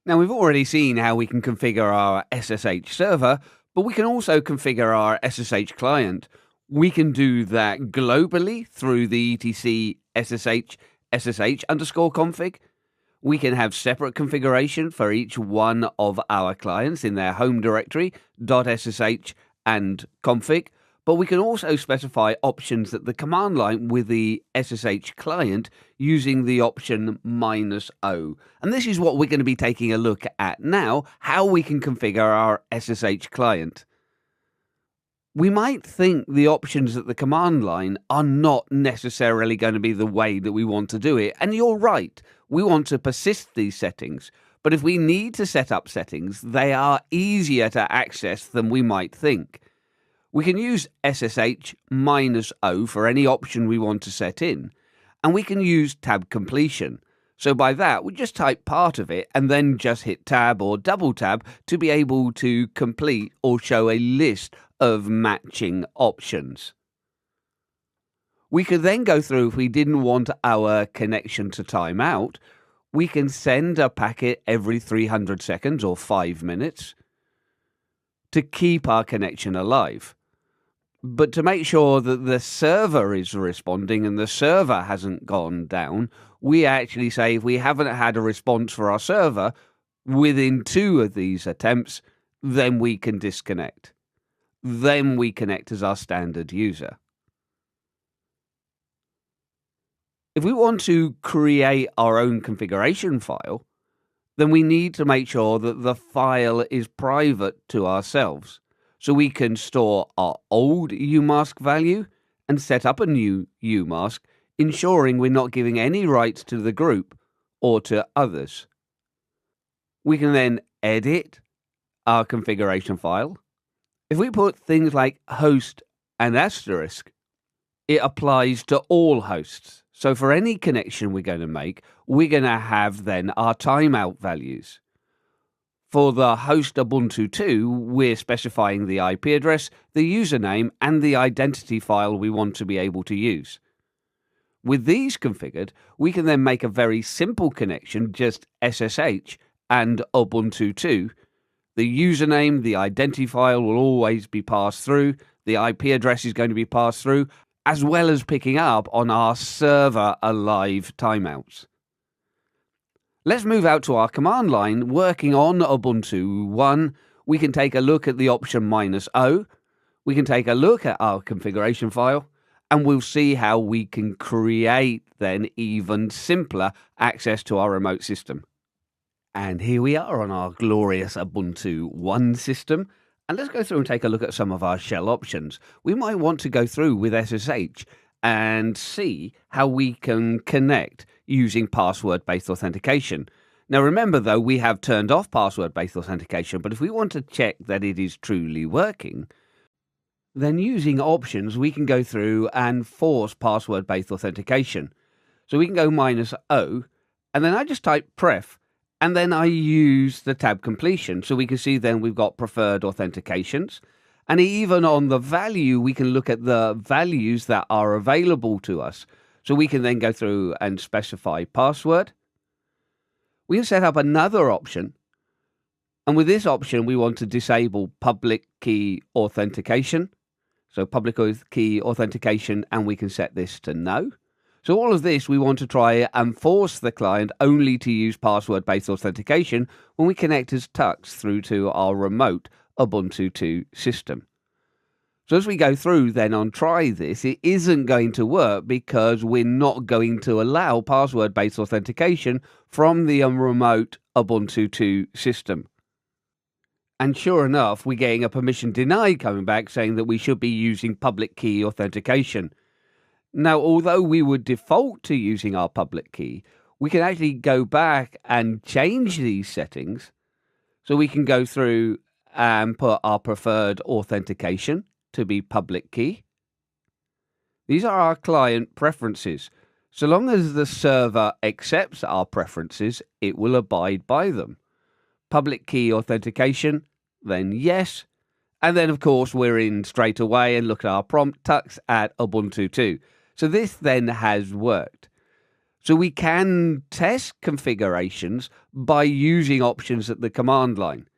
Now, we've already seen how we can configure our SSH server, but we can also configure our SSH client. We can do that globally through the etc SSH underscore config. We can have separate configuration for each one of our clients in their home directory, .ssh and config, but we can also specify options at the command line with the SSH client using the option -o. And this is what we're going to be taking a look at now, how we can configure our SSH client. We might think the options at the command line are not necessarily going to be the way that we want to do it, and you're right. We want to persist these settings, but if we need to set up settings, they are easier to access than we might think. We can use SSH -o for any option we want to set in, and we can use tab completion. So by that, we just type part of it and then just hit tab or double tab to be able to complete or show a list of matching options. We could then go through, if we didn't want our connection to time out, we can send a packet every 300 seconds or 5 minutes to keep our connection alive. But to make sure that the server is responding and the server hasn't gone down, we actually say if we haven't had a response for our server within 2 of these attempts, then we can disconnect. Then we connect as our standard user. If we want to create our own configuration file, then we need to make sure that the file is private to ourselves. So we can store our old umask value and set up a new umask, ensuring we're not giving any rights to the group or to others. We can then edit our configuration file. If we put things like host and asterisk, it applies to all hosts. So for any connection we're going to make, we're going to have then our timeout values. For the host Ubuntu 2, we're specifying the IP address, the username, and the identity file we want to be able to use. With these configured, we can then make a very simple connection, just SSH and Ubuntu 2. The username, the identity file will always be passed through, the IP address is going to be passed through, as well as picking up on our server alive timeouts. Let's move out to our command line. Working on Ubuntu 1, we can take a look at the option -o. We can take a look at our configuration file, and we'll see how we can create then even simpler access to our remote system. And here we are on our glorious Ubuntu 1 system. And let's go through and take a look at some of our shell options. We might want to go through with SSH and see how we can connect using password-based authentication. Now remember though, we have turned off password-based authentication, but if we want to check that it is truly working, then using options, we can go through and force password-based authentication. So we can go -o, and then I just type pref, and then I use the tab completion. So we can see then we've got preferred authentications. And even on the value, we can look at the values that are available to us. So we can then go through and specify password. We can set up another option. And with this option, we want to disable public key authentication. So public key authentication, and we can set this to no. So all of this, we want to try and force the client only to use password-based authentication when we connect as Tux through to our remote Ubuntu 2 system. So as we go through then on try this, it isn't going to work because we're not going to allow password-based authentication from the remote Ubuntu 2 system. And sure enough, we're getting a permission denied coming back saying that we should be using public key authentication. Now, although we would default to using our public key, we can actually go back and change these settings. So we can go through and put our preferred authentication to be public key. These are our client preferences. So long as the server accepts our preferences, it will abide by them. Public key authentication, then yes. And then, of course, we're in straight away and look at our prompt, Tux at Ubuntu 2. So this then has worked. So we can test configurations by using options at the command line.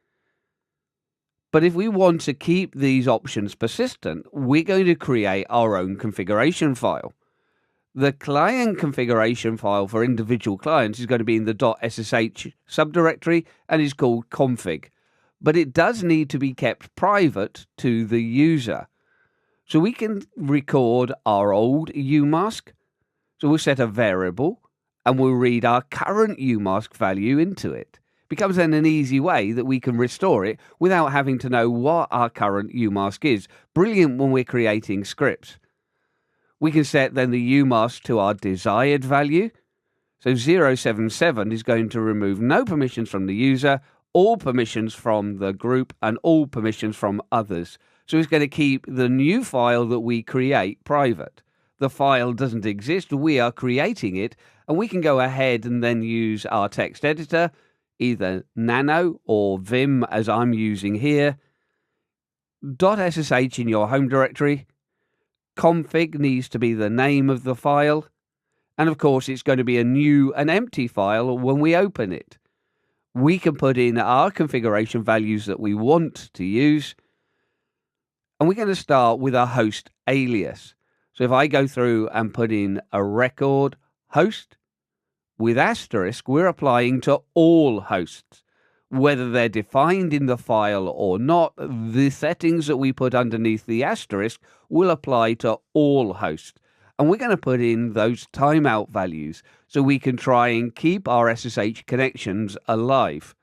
But if we want to keep these options persistent, we're going to create our own configuration file. The client configuration file for individual clients is going to be in the .ssh subdirectory and is called config. But it does need to be kept private to the user. So we can record our old umask. So we'll set a variable and we'll read our current umask value into it. Becomes then an easy way that we can restore it without having to know what our current umask is. Brilliant when we're creating scripts. We can set then the umask to our desired value. So 077 is going to remove no permissions from the user, all permissions from the group, and all permissions from others. So it's going to keep the new file that we create private. The file doesn't exist, we are creating it, and we can go ahead and then use our text editor, either Nano or Vim as I'm using here. .ssh in your home directory. Config needs to be the name of the file. And of course, it's going to be an empty file when we open it. We can put in our configuration values that we want to use. And we're going to start with a host alias. So if I go through and put in a record host with asterisk, we're applying to all hosts. Whether they're defined in the file or not, the settings that we put underneath the asterisk will apply to all hosts. And we're going to put in those timeout values so we can try and keep our SSH connections alive.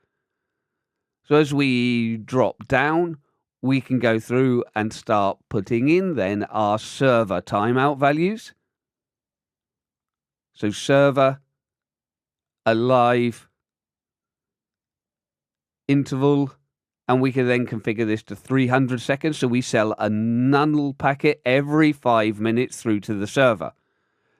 So as we drop down, we can go through and start putting in then our server timeout values. So server, alive, interval, and we can then configure this to 300 seconds. So we sell a null packet every 5 minutes through to the server.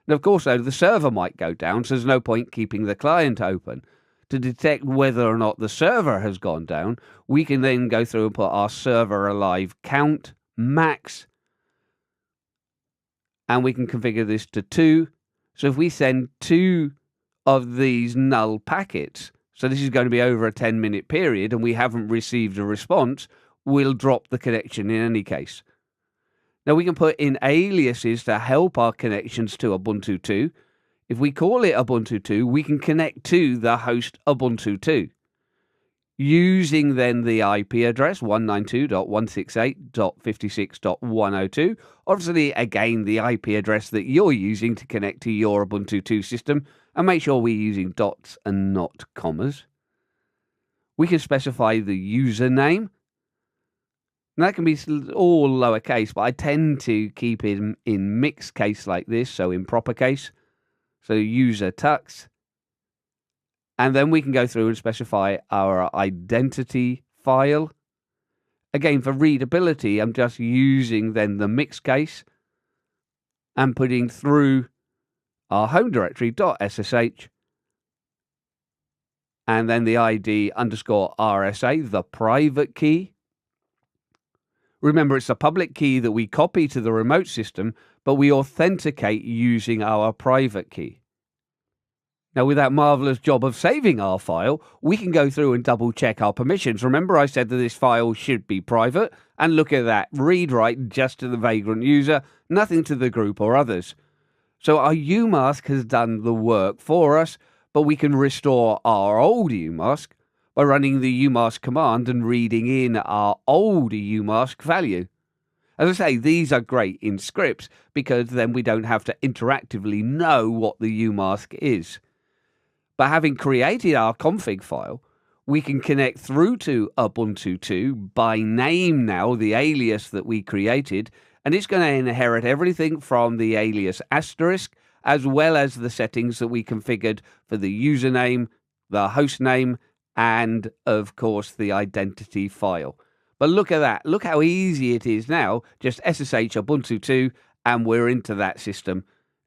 And of course, though, the server might go down, so there's no point keeping the client open. To detect whether or not the server has gone down, we can then go through and put our server alive count max, and we can configure this to 2. So if we send 2 of these null packets, so this is going to be over a 10-minute period and we haven't received a response, we'll drop the connection in any case. Now we can put in aliases to help our connections to Ubuntu 2. If we call it Ubuntu 2, we can connect to the host Ubuntu 2. Using then the IP address 192.168.56.102. Obviously, again, the IP address that you're using to connect to your Ubuntu 2 system, and make sure we're using dots and not commas. We can specify the username. And that can be all lowercase, but I tend to keep it in mixed case like this, so in proper case. So user tux. And then we can go through and specify our identity file. Again, for readability, I'm just using then the mixed case and putting through our home directory .ssh and then the ID _ RSA, the private key. Remember, it's a public key that we copy to the remote system, but we authenticate using our private key. Now, with that marvelous job of saving our file, we can go through and double check our permissions. Remember, I said that this file should be private, and look at that, read-write just to the vagrant user, nothing to the group or others. So our umask has done the work for us, but we can restore our old umask by running the umask command and reading in our old umask value. As I say, these are great in scripts because then we don't have to interactively know what the umask is. But having created our config file, we can connect through to Ubuntu 2 by name now, the alias that we created, and it's going to inherit everything from the alias asterisk, as well as the settings that we configured for the username, the host name, and, of course, the identity file. But look at that. Look how easy it is now. Just SSH Ubuntu 2, and we're into that system.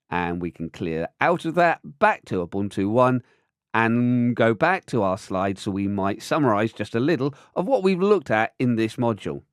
And we can clear out of that, back to Ubuntu 1, and go back to our slides so we might summarize just a little of what we've looked at in this module.